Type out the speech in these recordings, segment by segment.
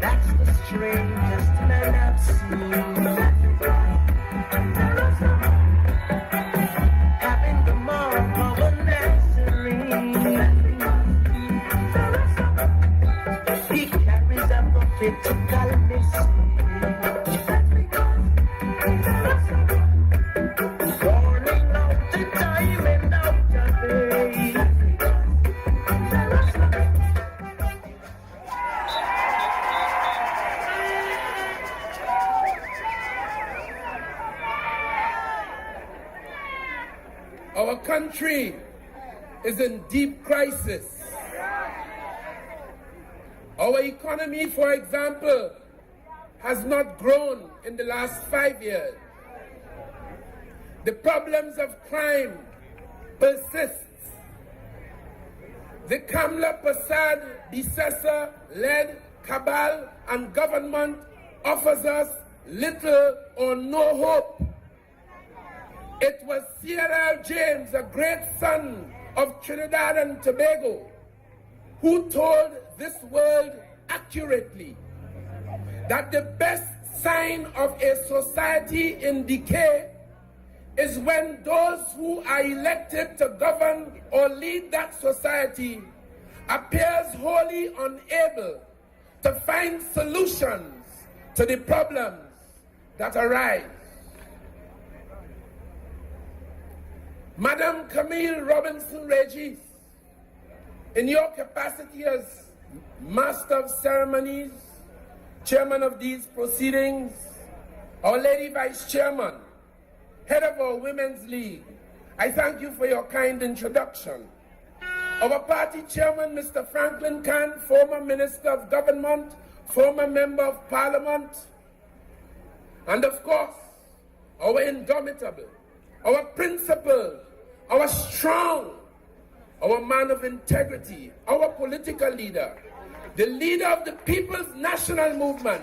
That's the strangest man I've seen. Having the mark of a Nazarene. He carries a prophetical message. Warning out the time and out the day. Our country is in deep crisis. Our economy, for example, has not grown in the last 5 years. The problems of crime persist. The Kamla Prasad Bisesa-led cabal and government offers us little or no hope. It was C.L.R. James, a great son of Trinidad and Tobago, who told this world accurately that the best sign of a society in decay is when those who are elected to govern or lead that society appears wholly unable to find solutions to the problems that arise. Madam Camille Robinson Regis, in your capacity as Master of Ceremonies, Chairman of these proceedings, Our Lady Vice Chairman, Head of our Women's League, I thank you for your kind introduction. Our party chairman, Mr. Franklin Khan, former Minister of Government, former Member of Parliament, and of course, our indomitable, our principled, our strong, our man of integrity, our political leader, the leader of the People's National Movement,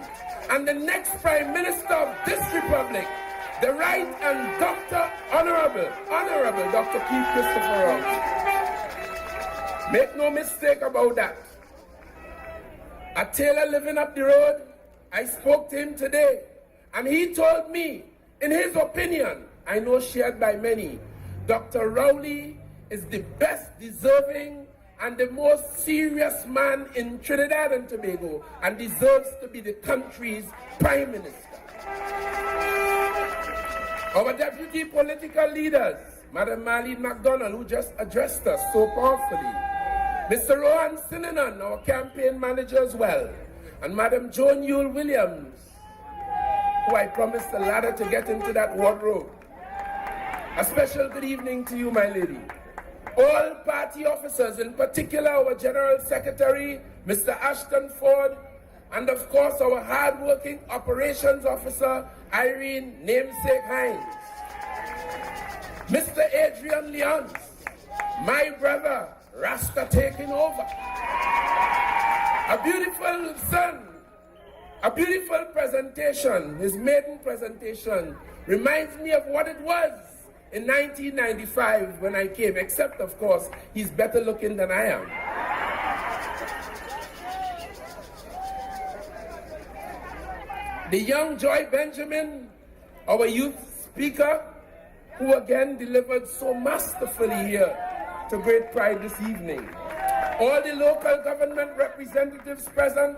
and the next Prime Minister of this Republic, the Right and Honorable Dr. Keith Christopher Ross. Make no mistake about that. A tailor living up the road, I spoke to him today, and he told me, in his opinion, I know shared by many, Dr. Rowley is the best deserving and the most serious man in Trinidad and Tobago and deserves to be the country's Prime Minister. Our deputy political leaders, Madam Marlene MacDonald, who just addressed us so powerfully, Mr. Rohan Sinanan, our campaign manager as well, and Madam Joan Yule Williams, who I promised a ladder to get into that wardrobe. A special good evening to you, my lady. All party officers, in particular our General Secretary, Mr. Ashton Ford, and of course our hard-working operations officer, Irene Namesake Hinds. Mr. Adrian Leons, my brother, Rasta taking over. A beautiful son, a beautiful presentation, his maiden presentation, reminds me of what it was in 1995 when I came, except of course, he's better looking than I am. The young Joy Benjamin, our youth speaker, who again delivered so masterfully here to great pride this evening. All the local government representatives present,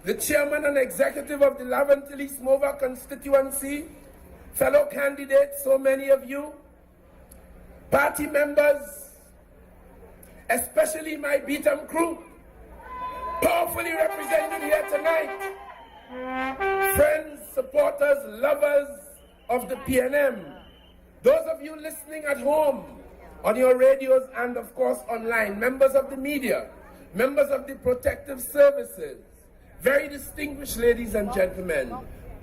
the chairman and executive of the Laventille East Mova constituency, fellow candidates, so many of you, party members, especially my Beatham crew, powerfully represented here tonight, friends, supporters, lovers of the PNM, those of you listening at home, on your radios and of course online, members of the media, members of the protective services, very distinguished ladies and gentlemen,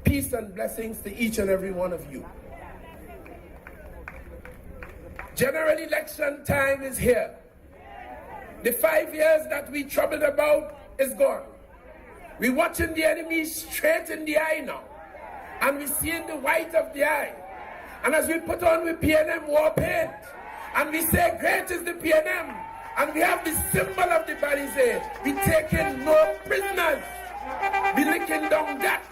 peace and blessings to each and every one of you. General election time is here. The 5 years that we troubled about is gone. We're watching the enemy straight in the eye now, and we're seeing the white of the eye. And as we put on with PNM war paint, And we say, great is the PNM. And we have the symbol of the Balizé. We taking no prisoners. We licking down that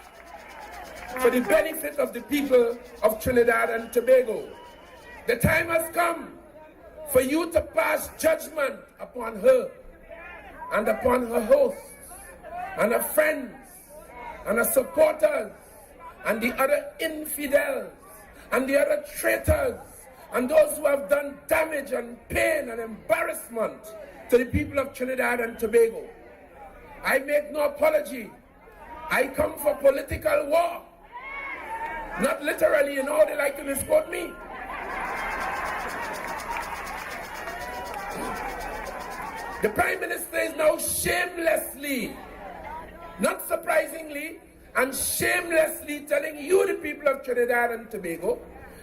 for the benefit of the people of Trinidad and Tobago. The time has come for you to pass judgment upon her and upon her hosts and her friends and her supporters and the other infidels and the other traitors and those who have done damage and pain and embarrassment to the people of Trinidad and Tobago. I make no apology. I come for political war. Not literally, you know, they like to misquote me. The Prime Minister is now shamelessly, not surprisingly, and shamelessly telling you, the people of Trinidad and Tobago,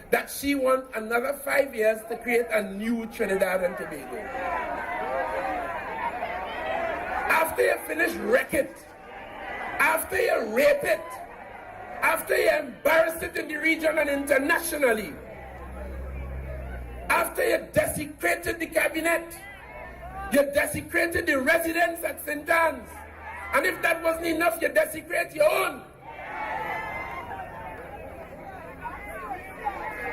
that she wants another 5 years to create a new Trinidad and Tobago. After you finish wreck it, after you rape it, after you embarrass it in the region and internationally, after you desecrated the cabinet, you desecrated the residents at St. Anne's, and if that wasn't enough, you desecrate your own.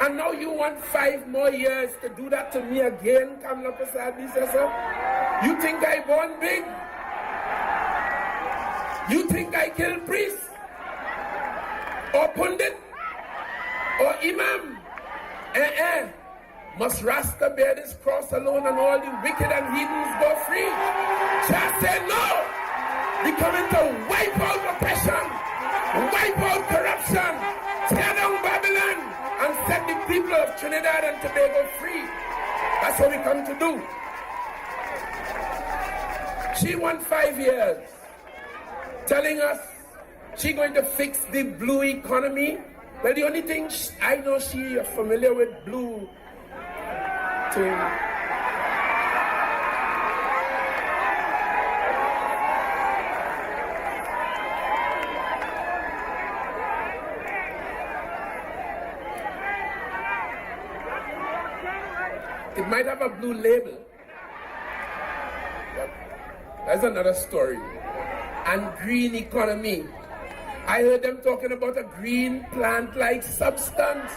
And now you want 5 more years to do that to me again, Kamla Prasad Bisesa? You think I born big? You think I kill priests? Or pundit? Or imam? Must Rasta bear this cross alone and all the wicked and heathens go free? Just say no! We coming to wipe out oppression, wipe out corruption, tear down Babylon, and set the people of Trinidad and Tobago free. That's what we come to do. She wants 5 years, telling us she going to fix the blue economy. Well, the only thing I know she is familiar with blue thing. It might have a blue label, but that's another story. And green economy. I heard them talking about a green plant-like substance.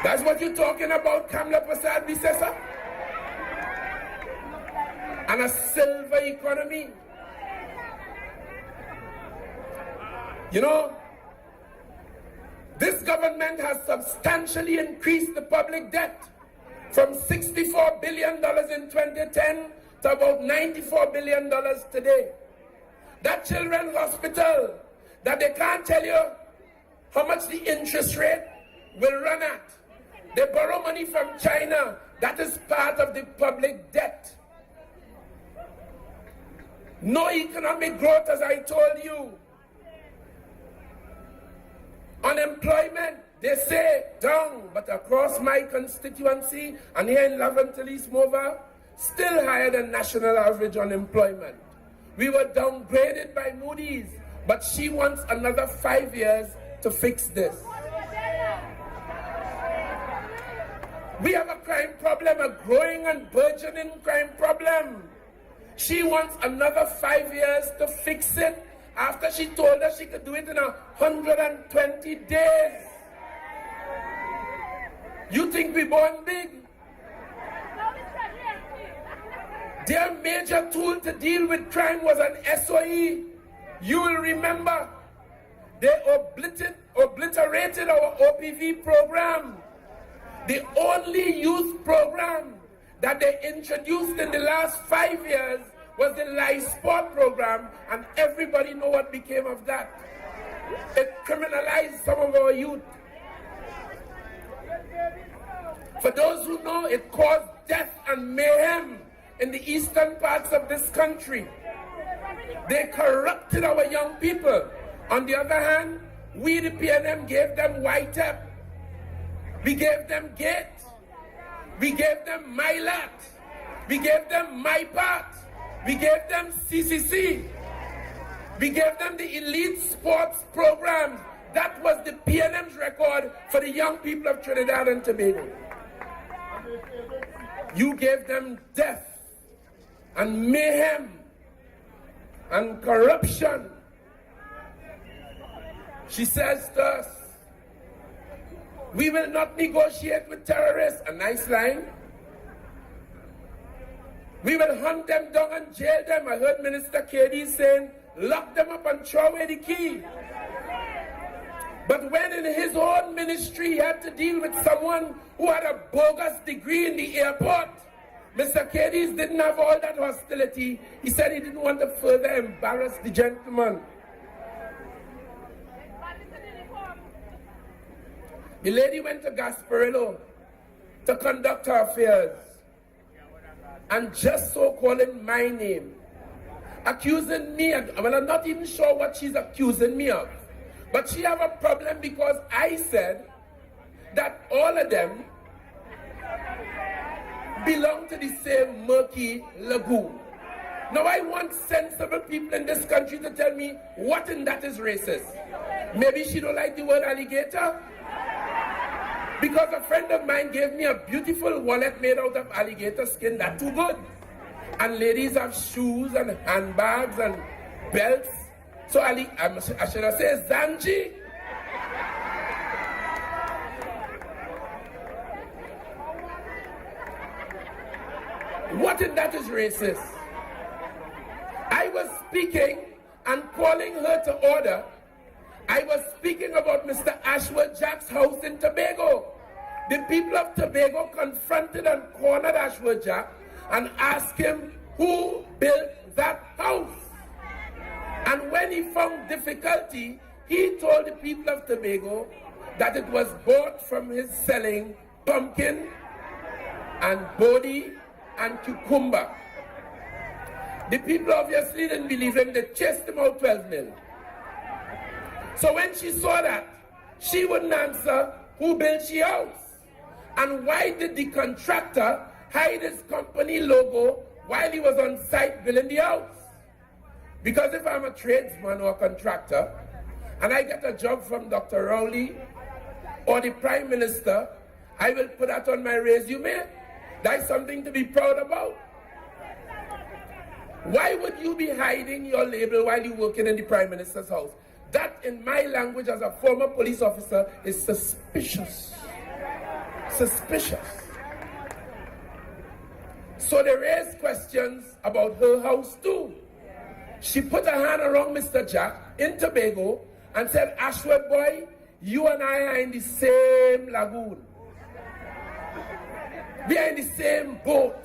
That's what you're talking about, Kamla Prasad Bisesa? And a silver economy. You know, this government has substantially increased the public debt from $64 billion in 2010 to about $94 billion today. That children's hospital, that they can't tell you how much the interest rate will run at. They borrow money from China. That is part of the public debt. No economic growth, as I told you. Unemployment, they say down, but across my constituency and here in Laventille East Mova, still higher than national average unemployment. We were downgraded by Moody's, but she wants another 5 years to fix this. We have a crime problem, a growing and burgeoning crime problem. She wants another 5 years to fix it after she told us she could do it in 120 days. You think we born big? Their major tool to deal with crime was an SOE. You will remember they obliterated our OPV program. The only youth program that they introduced in the last 5 years was the Life Sport program, and everybody know what became of that. It criminalized some of our youth. For those who know, it caused death and mayhem in the eastern parts of this country. They corrupted our young people. On the other hand, we, the PNM, gave them YTEP. We gave them GATE. We gave them MyLat. We gave them MyPart. We gave them CCC. We gave them the elite sports programs. That was the PNM's record for the young people of Trinidad and Tobago. You gave them death and mayhem and corruption. She says to us, we will not negotiate with terrorists. A nice line. We will hunt them down and jail them. I heard Minister KD saying, lock them up and throw away the key. But when in his own ministry he had to deal with someone who had a bogus degree in the airport, Mr. Cadiz didn't have all that hostility. He said he didn't want to further embarrass the gentleman. The lady went to Gasparillo to conduct her affairs and just so calling my name, accusing me, well, I'm not even sure what she's accusing me of. But she have a problem because I said that all of them belong to the same murky lagoon. Now I want sensible people in this country to tell me what in that is racist. Maybe she don't like the word alligator? Because a friend of mine gave me a beautiful wallet made out of alligator skin, that's too good. And ladies have shoes and handbags and belts. So I should have said Zanji. What if that is racist? I was speaking and calling her to order. I was speaking about Mr. Ashworth Jack's house in Tobago. The people of Tobago confronted and cornered Ashworth Jack and asked him who built that house. And when he found difficulty, he told the people of Tobago that it was bought from his selling pumpkin and bodi and cucumber. The people obviously didn't believe him. They chased him out 12 mil. So when she saw that, she wouldn't answer who built she house. And why did the contractor hide his company logo while he was on site building the house? Because if I'm a tradesman or a contractor, and I get a job from Dr. Rowley or the Prime Minister, I will put that on my resume. That's something to be proud about. Why would you be hiding your label while you're working in the Prime Minister's house? That, in my language as a former police officer, is suspicious. Suspicious. So they raised questions about her house too. She put her hand around Mr. Jack in Tobago and said, Ashworth boy, you and I are in the same lagoon. We are in the same boat.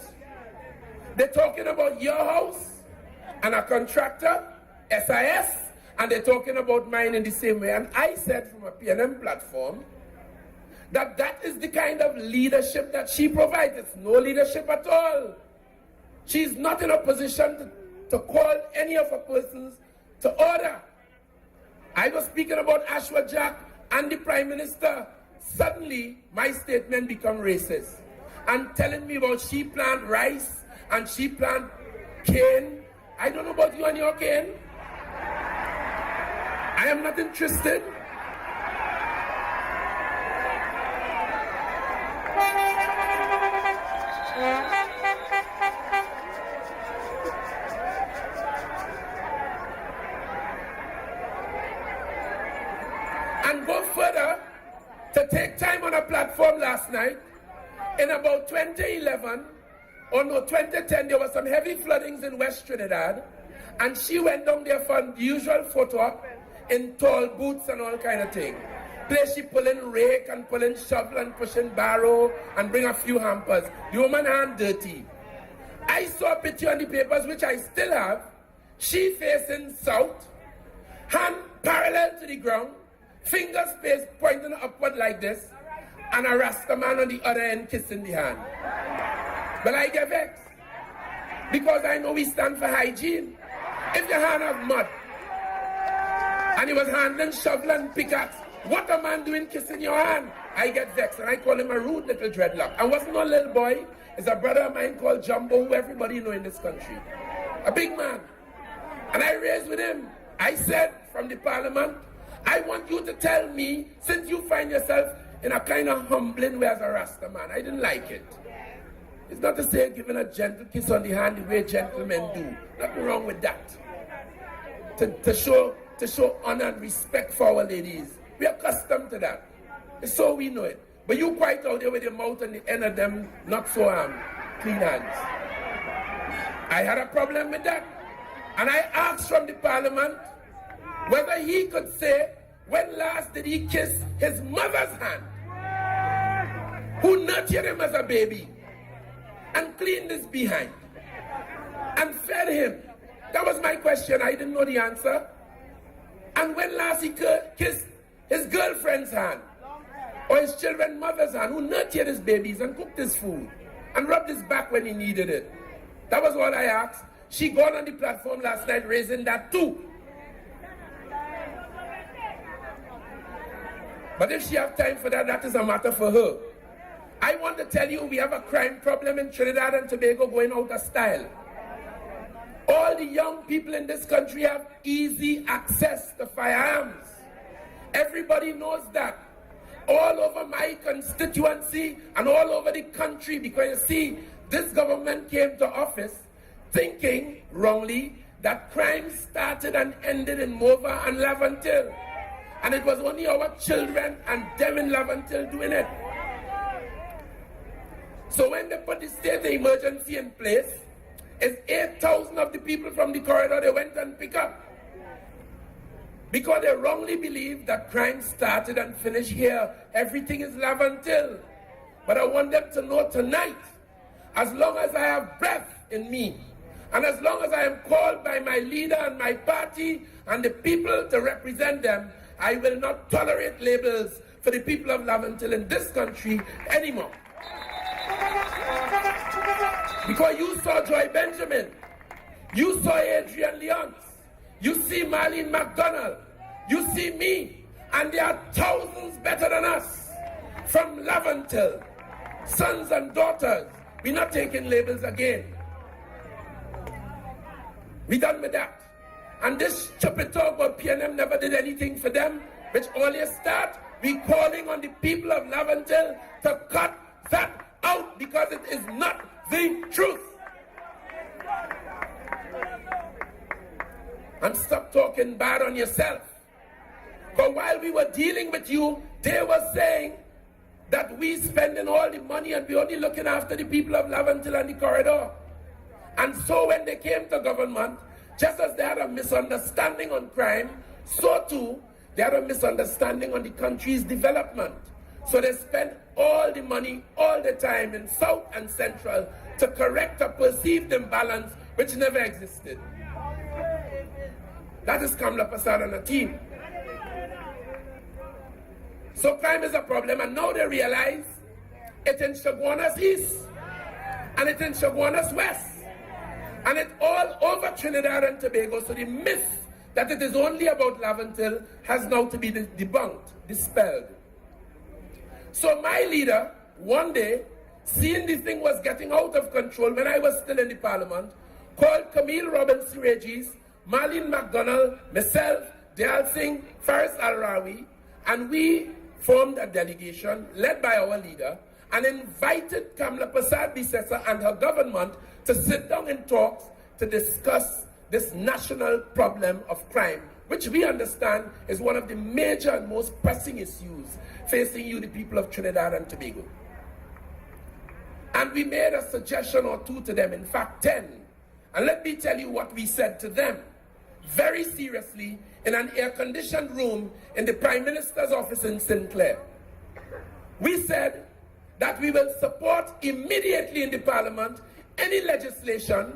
They're talking about your house and a contractor, SIS, and they're talking about mine in the same way. And I said from a PNM platform that that is the kind of leadership that she provides. It's no leadership at all. She's not in a position to call any of her persons to order. I was speaking about Ashworth Jack and the Prime Minister. Suddenly, my statement become racist. And telling me about she plant rice and she plant cane. I don't know about you and your cane. I am not interested. And go further to take time on a platform last night. In about 2011, or no, 2010, there was some heavy floodings in West Trinidad, and she went down there for the usual photo op in tall boots and all kind of thing. Place she pulling rake and pulling shovel and pushing barrow and bring a few hampers. The woman hand dirty. I saw a picture on the papers, which I still have. She facing south, hand parallel to the ground, fingers spaced pointing upward like this, and a Rasta man on the other end kissing the hand. But I get vexed because I know we stand for hygiene. If your hand have mud and he was handling shovel and pickaxe, what a man doing kissing your hand? I get vexed and I call him a rude little dreadlock. And wasn't no little boy, it's a brother of mine called Jumbo, who everybody know in this country. A big man. And I raised with him. I said from the parliament, I want you to tell me, since you find yourself in a kind of humbling way as a Rasta man. I didn't like it. It's not to say giving a gentle kiss on the hand the way gentlemen do. Nothing wrong with that. To show honor and respect for our ladies. We're accustomed to that. It's so we know it. But you quite out there with your mouth and the end of them not so clean hands. I had a problem with that. And I asked from the parliament whether he could say when last did he kiss his mother's hand, who nurtured him as a baby, and cleaned his behind, and fed him. That was my question. I didn't know the answer. And when last he kissed his girlfriend's hand, or his children's mother's hand, who nurtured his babies and cooked his food, and rubbed his back when he needed it. That was what I asked. She got on the platform last night raising that too. But if she have time for that, that is a matter for her. I want to tell you we have a crime problem in Trinidad and Tobago going out of style. All the young people in this country have easy access to firearms. Everybody knows that. All over my constituency and all over the country, because you see, this government came to office thinking wrongly that crime started and ended in Morvant and Laventille. And it was only our children and them in Laventille doing it. So when they put the state of emergency in place, it's 8,000 of the people from the corridor they went and picked up. Because they wrongly believe that crime started and finished here. Everything is Laventille. But I want them to know tonight, as long as I have breath in me, and as long as I am called by my leader and my party and the people to represent them, I will not tolerate labels for the people of Laventille in this country anymore. Because you saw Joy Benjamin, you saw Adrian Leons, you see Marlene McDonald, you see me, and there are thousands better than us from Laventille, sons and daughters. We're not taking labels again. We done with that. And this stupid talk about PNM never did anything for them, which only start, we calling on the people of Laventille to cut that out because it is not the truth. And stop talking bad on yourself. Because while we were dealing with you, they were saying that we spending all the money and we only looking after the people of Laventille and the corridor. And so when they came to government, just as they had a misunderstanding on crime, so too they had a misunderstanding on the country's development. So they spent all the money all the time in South and Central to correct a perceived imbalance which never existed. That is Kamla Prasad and a team. So crime is a problem, and now they realize it's in Chaguanas East, and it's in Chaguanas West, and it's all over Trinidad and Tobago. So the myth that it is only about Laventille has now to be debunked, dispelled. So my leader, one day, seeing the thing was getting out of control when I was still in the parliament, called Camille Robinson-Regis, Marlene McDonald, myself, Dayal Singh, Faris Al-Rawi, and we formed a delegation led by our leader and invited Kamla Prasad Bisesa and her government to sit down in talks to discuss this national problem of crime, which we understand is one of the major and most pressing issues facing you, the people of Trinidad and Tobago. And we made a suggestion or two to them, in fact 10. And let me tell you what we said to them, very seriously, in an air-conditioned room in the Prime Minister's office in Sinclair. We said that we will support immediately in the Parliament any legislation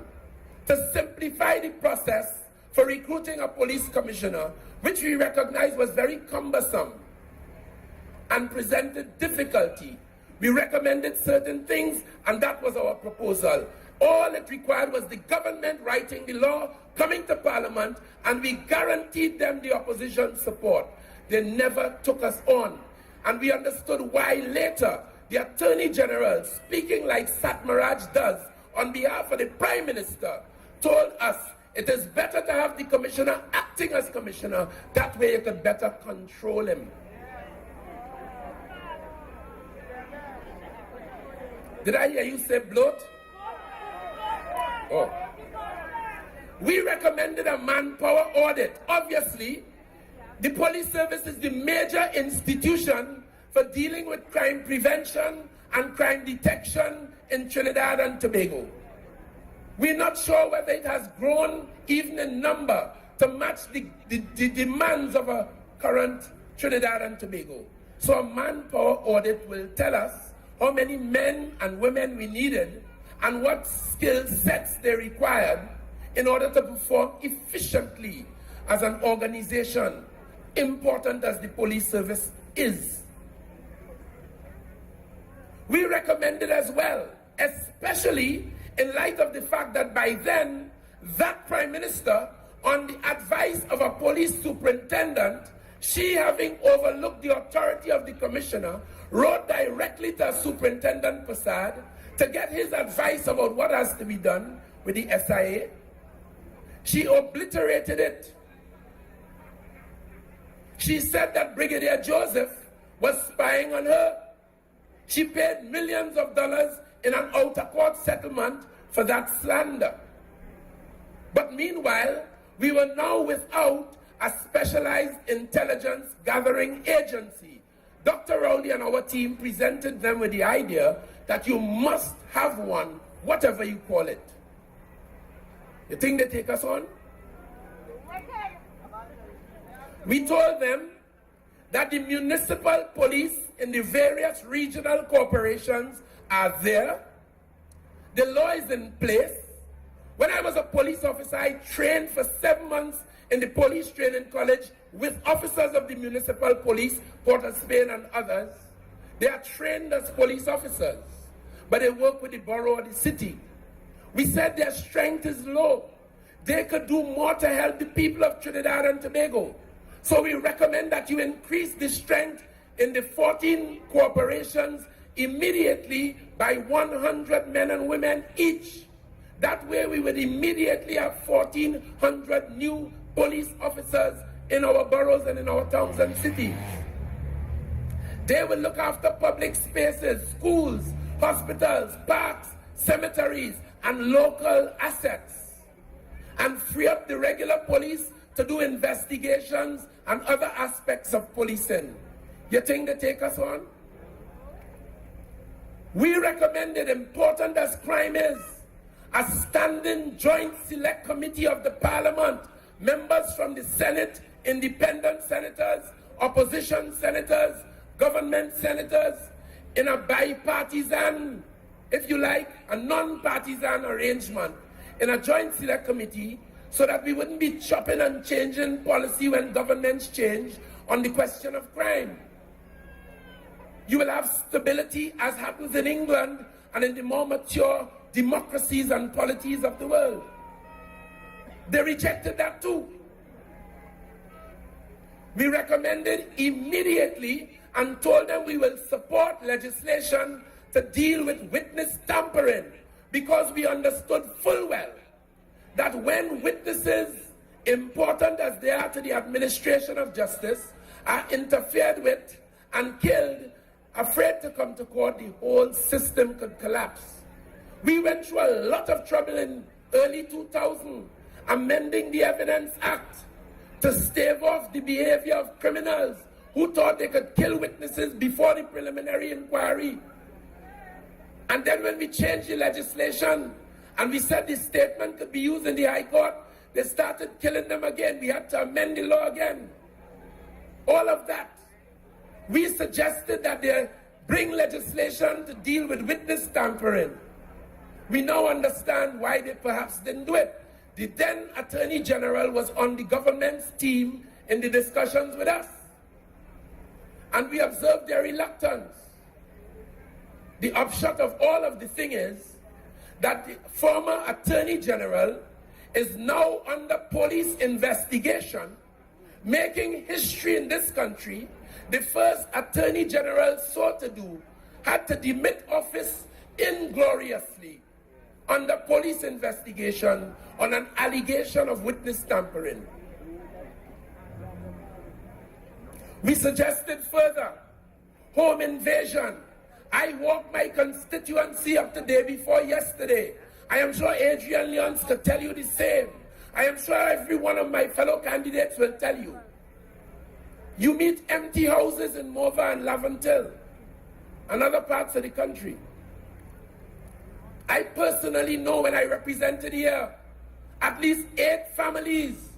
to simplify the process for recruiting a police commissioner, which we recognized was very cumbersome and presented difficulty. We recommended certain things, and that was our proposal. All it required was the government writing the law, coming to Parliament, and we guaranteed them the opposition support. They never took us on. And we understood why later the Attorney General, speaking like Satmaraj does on behalf of the Prime Minister, told us it is better to have the commissioner acting as commissioner. That way you could better control him. Did I hear you say bloat? Oh. We recommended a manpower audit. Obviously, the police service is the major institution for dealing with crime prevention and crime detection in Trinidad and Tobago. We're not sure whether it has grown even in number to match the demands of a current Trinidad and Tobago. So a manpower audit will tell us how many men and women we needed and what skill sets they required in order to perform efficiently as an organization, important as the police service is. We recommended as well, especially in light of the fact that by then, that Prime Minister, on the advice of a police superintendent, she having overlooked the authority of the commissioner, wrote directly to Superintendent Prasad to get his advice about what has to be done with the SIA. She obliterated it. She said that Brigadier Joseph was spying on her. She paid millions of dollars in an out-of-court settlement for that slander. But meanwhile, we were now without a specialized intelligence gathering agency. Dr. Rowley and our team presented them with the idea that you must have one, whatever you call it. You think they take us on? We told them that the municipal police in the various regional corporations are there. The law is in place. When I was a police officer, I trained for 7 months in the police training college with officers of the municipal police, Port of Spain and others. They are trained as police officers, but they work with the borough or the city. We said their strength is low. They could do more to help the people of Trinidad and Tobago. So we recommend that you increase the strength in the 14 corporations immediately by 100 men and women each. That way we would immediately have 1,400 new police officers in our boroughs and in our towns and cities. They will look after public spaces, schools, hospitals, parks, cemeteries, and local assets, and free up the regular police to do investigations and other aspects of policing. You think they take us on? We recommended, important as crime is, a standing joint select committee of the Parliament, members from the Senate, independent senators, opposition senators, government senators, in a bipartisan, if you like, a non-partisan arrangement, in a joint select committee, so that we wouldn't be chopping and changing policy when governments change on the question of crime. You will have stability, as happens in England and in the more mature democracies and polities of the world. They rejected that too. We recommended immediately and told them we will support legislation to deal with witness tampering, because we understood full well that when witnesses, important as they are to the administration of justice, are interfered with and killed, afraid to come to court, the whole system could collapse. We went through a lot of trouble in early 2000, amending the Evidence Act to stave off the behavior of criminals who thought they could kill witnesses before the preliminary inquiry. And then when we changed the legislation and we said the statement could be used in the High Court, they started killing them again. We had to amend the law again. All of that. We suggested that they bring legislation to deal with witness tampering. We now understand why they perhaps didn't do it. The then Attorney General was on the government's team in the discussions with us. And we observed their reluctance. The upshot of all of the thing is that the former Attorney General is now under police investigation, making history in this country. The first Attorney General sought to do had to demit office ingloriously under police investigation on an allegation of witness tampering. We suggested further home invasion I walked my constituency up the day before yesterday. I am sure Adrian Leons could tell you the same. I am sure every one of my fellow candidates will tell you. You meet empty houses in Morvant and Laventille and other parts of the country. I personally know when I represented here at least 8 families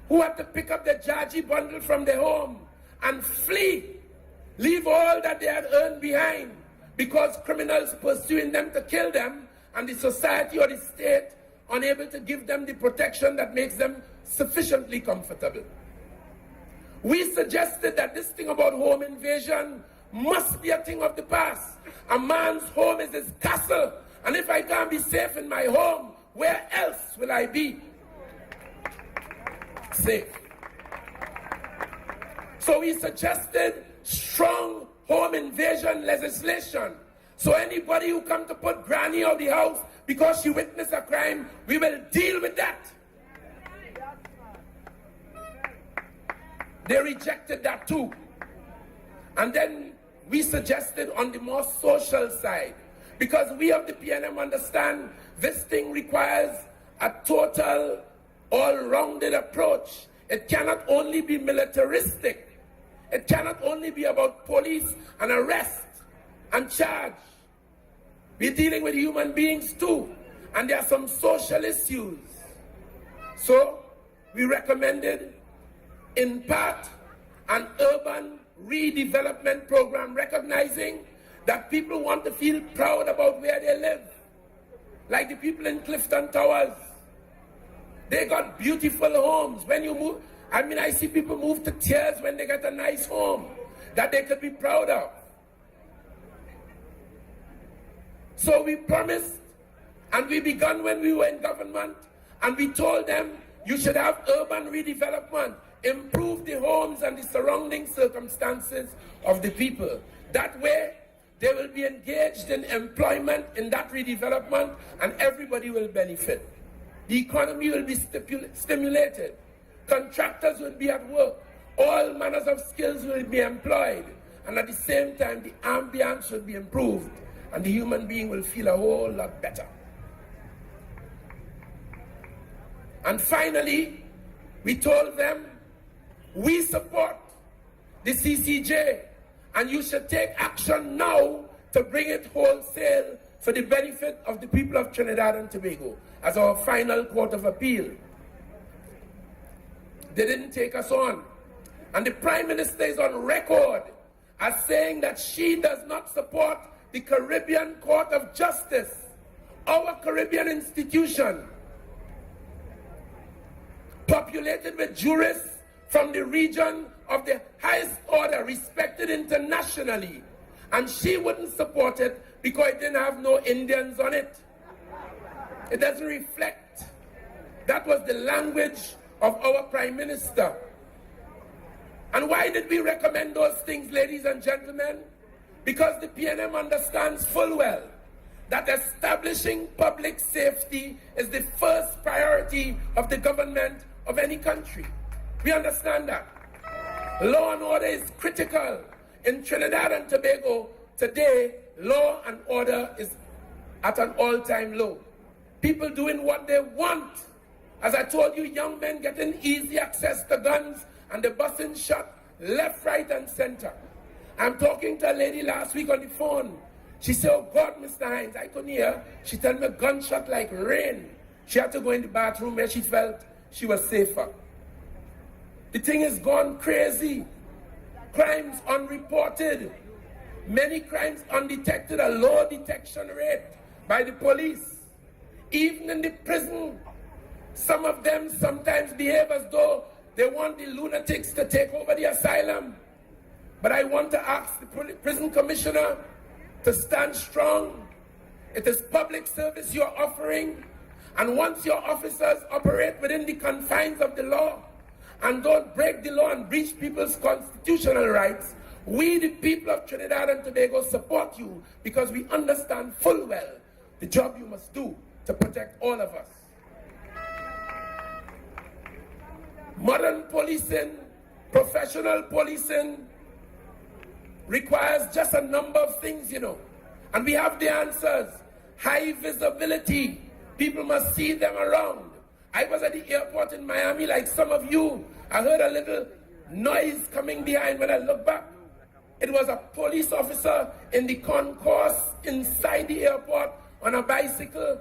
who had to pick up their Jaji bundle from their home and flee, leave all that they had earned behind because criminals pursuing them to kill them and the society or the state unable to give them the protection that makes them sufficiently comfortable. We suggested that this thing about home invasion must be a thing of the past. A man's home is his castle, and if I can't be safe in my home, where else will I be safe? So we suggested strong home invasion legislation. So anybody who come to put granny out of the house because she witnessed a crime, we will deal with that. They rejected that too. And then we suggested on the more social side, because we of the PNM understand this thing requires a total, all-rounded approach. It cannot only be militaristic. It cannot only be about police and arrest and charge. We're dealing with human beings too, and there are some social issues. So we recommended, in part, an urban redevelopment program recognizing that people want to feel proud about where they live. Like the people in Clifton Towers. They got beautiful homes. When you move, I see people move to tears when they get a nice home that they could be proud of. So we promised, and we began when we were in government, and we told them you should have urban redevelopment, improve the homes and the surrounding circumstances of the people. That way, they will be engaged in employment in that redevelopment, and everybody will benefit. The economy will be stimulated. Contractors will be at work. All manners of skills will be employed. And at the same time, the ambience will be improved, and the human being will feel a whole lot better. And finally, we told them, we support the CCJ, and you should take action now to bring it wholesale for the benefit of the people of Trinidad and Tobago as our final court of appeal. They didn't take us on. And the Prime Minister is on record as saying that she does not support the Caribbean Court of Justice, our Caribbean institution, populated with jurists from the region of the highest order, respected internationally. And she wouldn't support it because it didn't have no Indians on it. It doesn't reflect. That was the language of our Prime Minister. And why did we recommend those things, ladies and gentlemen? Because the PNM understands full well that establishing public safety is the first priority of the government of any country. We understand that. Law and order is critical. In Trinidad and Tobago, today, law and order is at an all-time low. People doing what they want. As I told you, young men getting easy access to guns and the busing shot left, right, and center. I'm talking to a lady last week on the phone. She said, oh God, Mr. Hinds, I couldn't hear. She told me a gunshot like rain. She had to go in the bathroom where she felt she was safer. The thing has gone crazy. Crimes unreported. Many crimes undetected, a low detection rate by the police. Even in the prison, some of them sometimes behave as though they want the lunatics to take over the asylum. But I want to ask the prison commissioner to stand strong. It is public service you're offering. And once your officers operate within the confines of the law and don't break the law and breach people's constitutional rights, we, the people of Trinidad and Tobago, support you because we understand full well the job you must do to protect all of us. Modern policing, professional policing, requires just a number of things, And we have the answers. High visibility. People must see them around. I was at the airport in Miami like some of you. I heard a little noise coming behind. When I looked back, it was a police officer in the concourse inside the airport on a bicycle,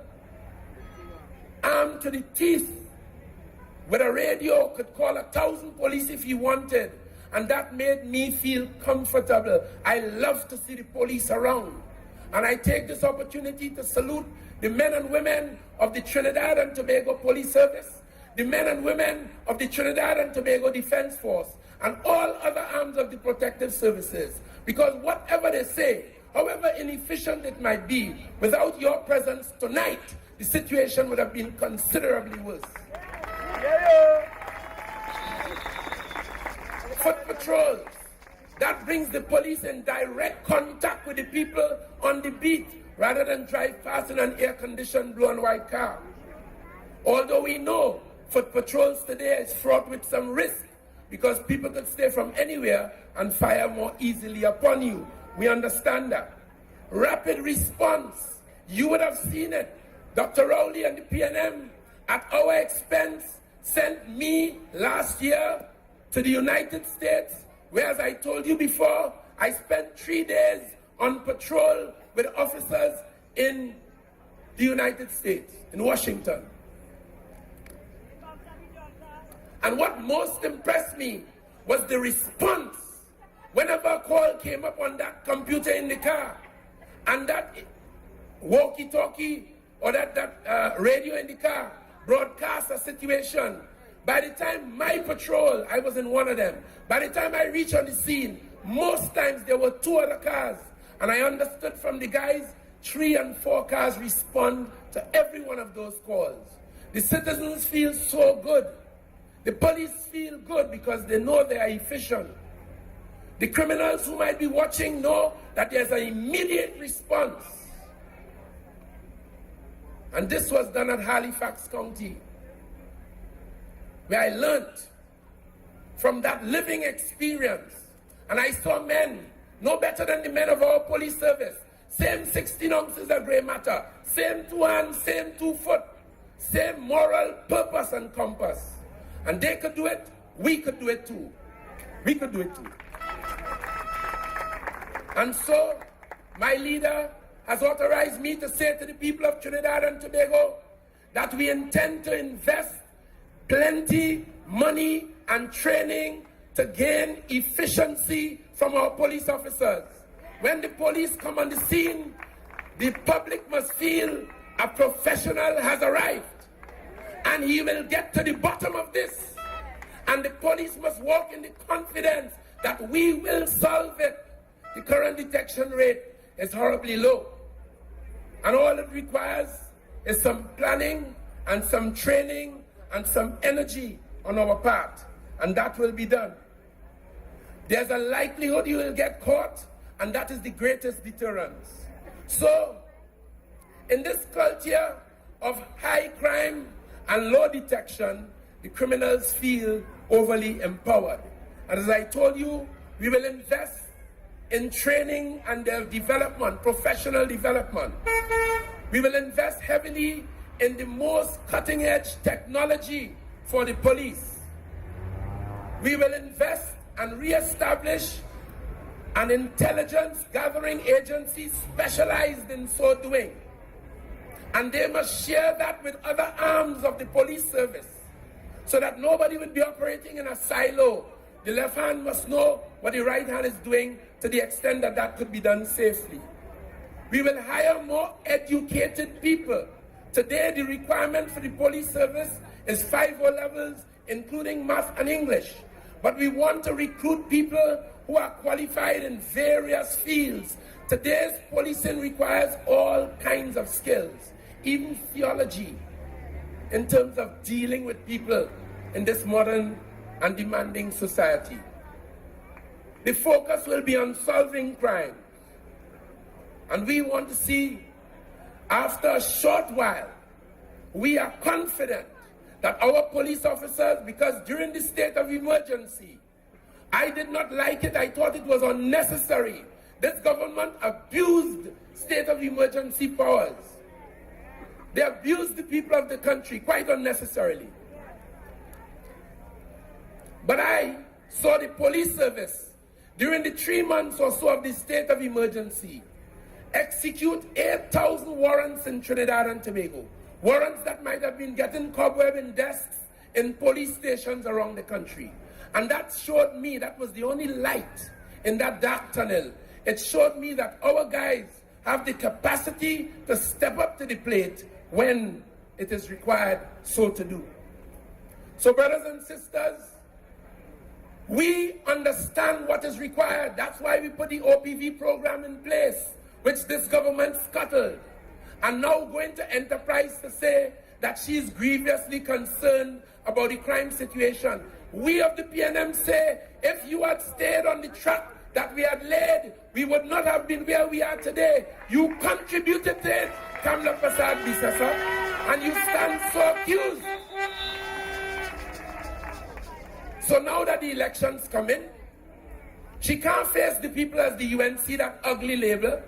armed to the teeth, with a radio, could call 1,000 police if he wanted. And that made me feel comfortable. I love to see the police around. And I take this opportunity to salute the men and women of the Trinidad and Tobago Police Service, the men and women of the Trinidad and Tobago Defense Force, and all other arms of the protective services. Because whatever they say, however inefficient it might be, without your presence tonight, the situation would have been considerably worse. Foot patrols, that brings the police in direct contact with the people on the beat, rather than drive past in an air-conditioned blue and white car. Although we know foot patrols today is fraught with some risk, because people could stay from anywhere and fire more easily upon you. We understand that. Rapid response, you would have seen it. Dr. Rowley and the PNM, at our expense, sent me last year to the United States, where, as I told you before, I spent 3 days on patrol with officers in the United States, in Washington. And what most impressed me was the response. Whenever a call came up on that computer in the car, and that walkie-talkie or that radio in the car broadcast a situation, by the time my patrol, I was in one of them, by the time I reached on the scene, most times there were 2 other cars. And I understood from the guys, 3 and 4 cars respond to every one of those calls. The citizens feel so good. The police feel good because they know they are efficient. The criminals who might be watching know that there's an immediate response. And this was done at Halifax County, where I learned from that living experience. And I saw men no better than the men of our police service. Same 16 ounces of gray matter, same 2 hands, same 2 foot, same moral purpose and compass. And they could do it, we could do it too. We could do it too. And so, my leader has authorized me to say to the people of Trinidad and Tobago that we intend to invest plenty money and training to gain efficiency from our police officers. When the police come on the scene, the public must feel a professional has arrived. And he will get to the bottom of this. And the police must walk in the confidence that we will solve it. The current detection rate is horribly low. And all it requires is some planning and some training and some energy on our part. And that will be done. There's a likelihood you will get caught, and that is the greatest deterrence. So, in this culture of high crime and low detection, the criminals feel overly empowered. And as I told you, we will invest in training and their development, professional development. We will invest heavily in the most cutting-edge technology for the police. We will invest and re-establish an intelligence gathering agency specialized in so doing. And they must share that with other arms of the police service so that nobody will be operating in a silo. The left hand must know what the right hand is doing to the extent that that could be done safely. We will hire more educated people. Today, the requirement for the police service is 5 O-levels, including math and English. But we want to recruit people who are qualified in various fields. Today's policing requires all kinds of skills, even theology, in terms of dealing with people in this modern and demanding society. The focus will be on solving crime. And we want to see, after a short while, we are confident that our police officers, because during the state of emergency, I did not like it, I thought it was unnecessary this government abused state of emergency powers. They abused the people of the country quite unnecessarily. But I saw the police service during the 3 months or so of the state of emergency execute 8,000 warrants in Trinidad and Tobago. Warrants that might have been getting cobweb in desks in police stations around the country. And that showed me, that was the only light in that dark tunnel. It showed me that our guys have the capacity to step up to the plate when it is required so to do. So brothers and sisters, we understand what is required. That's why we put the OPV program in place, which this government scuttled. And now going to Enterprise to say that she's grievously concerned about the crime situation. We of the PNM say, if you had stayed on the track that we had laid, we would not have been where we are today. You contributed to it, Kamla Prasad Bisasa, and you stand so accused. So now that the elections come in, she can't face the people as the UNC, that ugly label.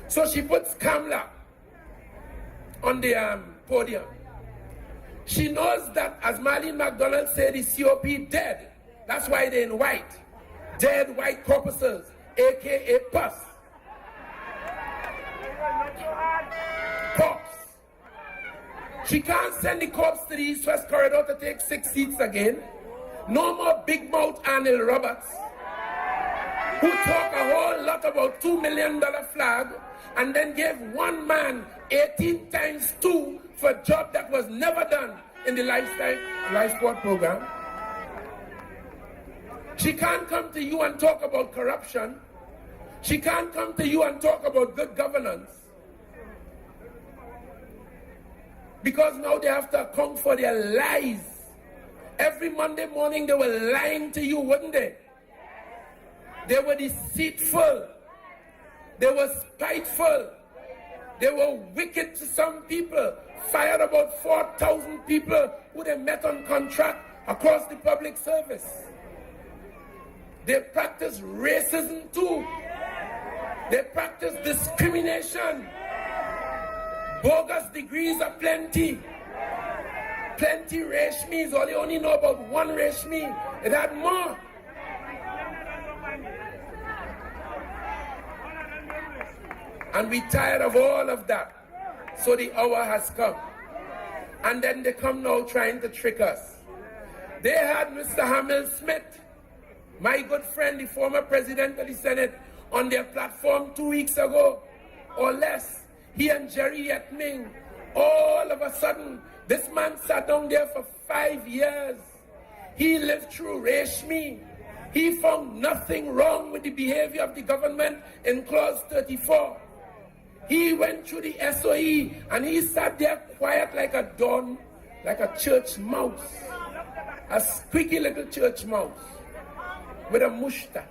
So she puts Kamla on the podium. She knows that, as Marlene McDonald said, the COP dead. That's why they're in white. Dead white corpuscles, aka pus. Corpse. She can't send the corpse to the East-West corridor to take 6 seats again. No more big mouth Arnold Roberts, who talk a whole lot about $2 million flag and then gave one man 18 times 2 for a job that was never done in the life support program. She can't come to you and talk about corruption. She can't come to you and talk about good governance. Because now they have to account for their lies. Every Monday morning they were lying to you, wouldn't they? They were deceitful. They were spiteful. They were wicked to some people. Fired about 4,000 people who they met on contract across the public service. They practice racism too. They practice discrimination. Bogus degrees are plenty. Plenty Reshmis, or they only know about one Reshmi. It had more. And we tired of all of that. So the hour has come. And then they come now trying to trick us. They had Mr. Hamill Smith, my good friend, the former president of the Senate, on their platform 2 weeks ago or less. He and Jerry Yetming, all of a sudden, this man sat down there for 5 years. He lived through Reshmi. He found nothing wrong with the behavior of the government in clause 34. He went through the SOE and he sat there quiet like a dawn, like a church mouse. A squeaky little church mouse with a mustache.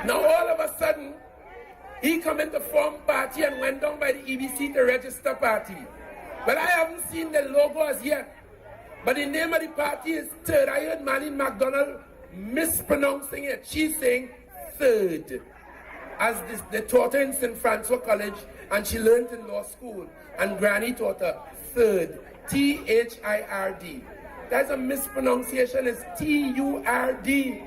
Now all of a sudden, he come into form party and went down by the EBC to register party. But I haven't seen the logo as yet. But the name of the party is Third. I heard Marlene McDonald mispronouncing it. She's saying Third. As they taught her in St. Francois College, and she learned in law school. And Granny taught her Third. T-H-I-R-D. That's a mispronunciation. It's T-U-R-D.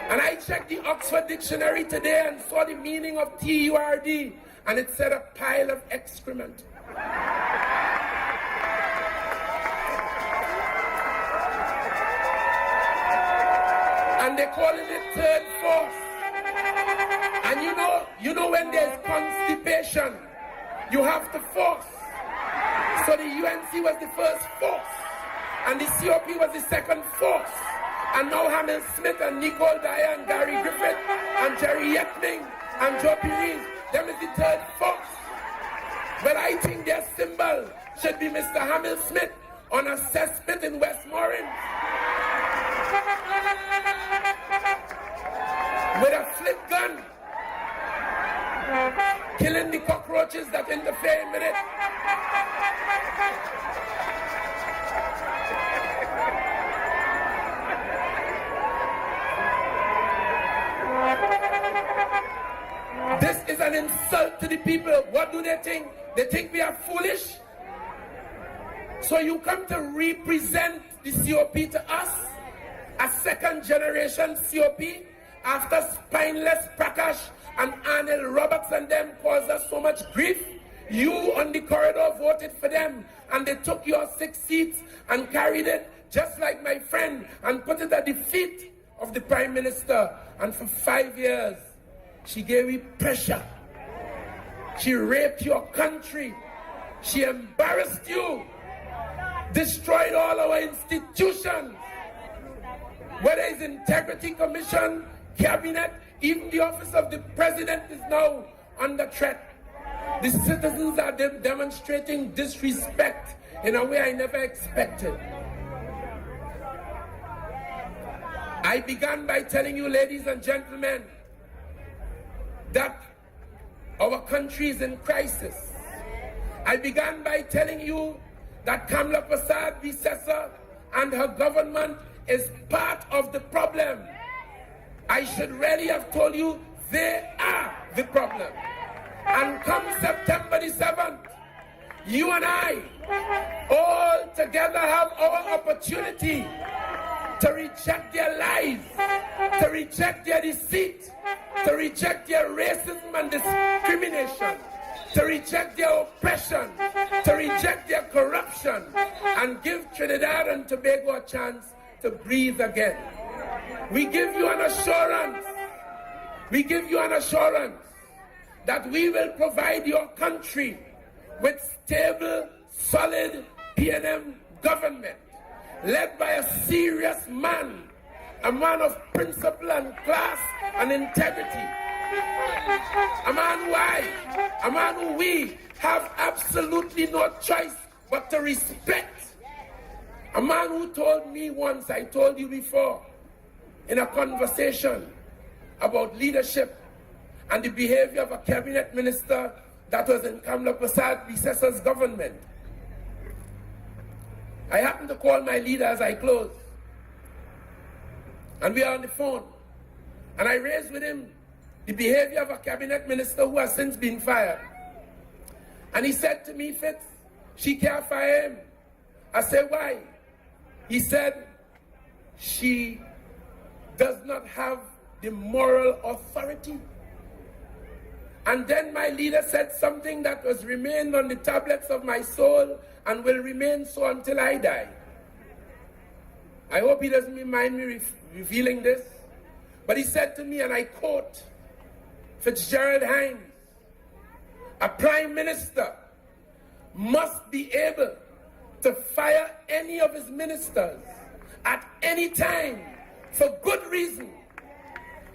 And I checked the Oxford Dictionary today and saw the meaning of T-U-R-D, and it said a pile of excrement. And they call it the third force. And you know when there's constipation, you have to force. So the UNC was the first force, and the COP was the second force. And now Hamill Smith and Nicole Dyer and Gary Griffith and Jerry Yetming and Joe Perez, them is the third force. But I think their symbol should be Mr. Hamill Smith on a cesspit in Westmoreland with a flip gun, killing the cockroaches that interfere with it. This is an insult to the people. What do they think? They think we are foolish? So you come to represent the COP to us, a second generation COP, after spineless Prakash and Arnold Roberts and them caused us so much grief. You on the corridor voted for them, and they took your 6 seats and carried it, just like my friend, and put it at the feet of the Prime Minister. And for 5 years, she gave you pressure. She raped your country. She embarrassed you. Destroyed all our institutions. Whether it's Integrity Commission, Cabinet, even the office of the President is now under threat. The citizens are demonstrating disrespect in a way I never expected. I began by telling you, ladies and gentlemen, that our country is in crisis. I began by telling you that Kamla Prasad-Bissessar and her government is part of the problem. I should really have told you they are the problem. And come September the 7th, you and I all together have our opportunity to reject their lies, to reject their deceit, to reject their racism and discrimination, to reject their oppression, to reject their corruption, and give Trinidad and Tobago a chance to breathe again. We give you an assurance. We give you an assurance that we will provide your country with stable, solid PNM government, led by a serious man, a man of principle and class and integrity, a man who we have absolutely no choice but to respect, a man who told me once, I told you before, in a conversation about leadership and the behavior of a cabinet minister that was in Kamla Prasad-Bissessar's government. I happened to call my leader as I closed, and we are on the phone, and I raised with him the behavior of a cabinet minister who has since been fired. And he said to me, Fitz, she can't fire him. I said, why? He said, she does not have the moral authority. And then my leader said something that was remained on the tablets of my soul and will remain so until I die. I hope he doesn't mind me revealing this. But he said to me, and I quote, Fitzgerald Hinds, a prime minister must be able to fire any of his ministers at any time for good reason,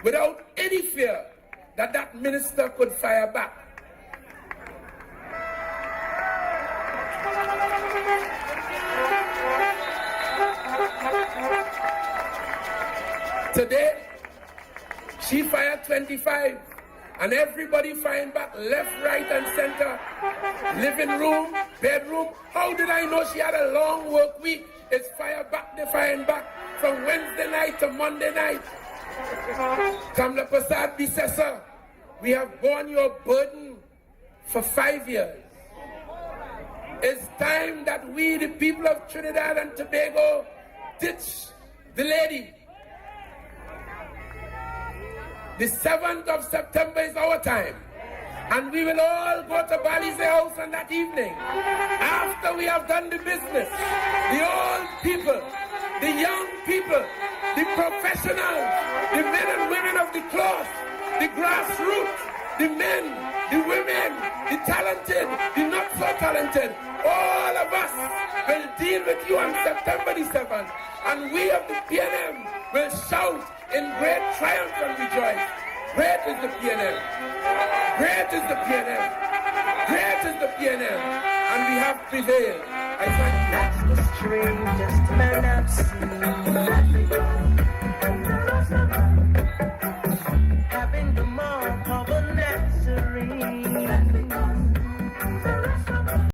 without any fear that that minister could fire back. Today, she fired 25, and everybody firing back left, right, and center. Living room, bedroom. How did I know she had a long work week? It's fire back, they're firing back from Wednesday night to Monday night. Kamla Prasad-Bissessar, we have borne your burden for 5 years. It's time that we, the people of Trinidad and Tobago, ditch the lady. The 7th of September is our time. And we will all go to Bali's house on that evening. After we have done the business, the old people, the young people, the professionals, the men and women of the cloth, the grassroots, the men, the women, the talented, the not so talented, all of us will deal with you on September the 7th. And we of the PNM will shout in great triumph and rejoice. Great is the PNM. Great is the PNM. Great is the PNM. And we have prevailed. I thank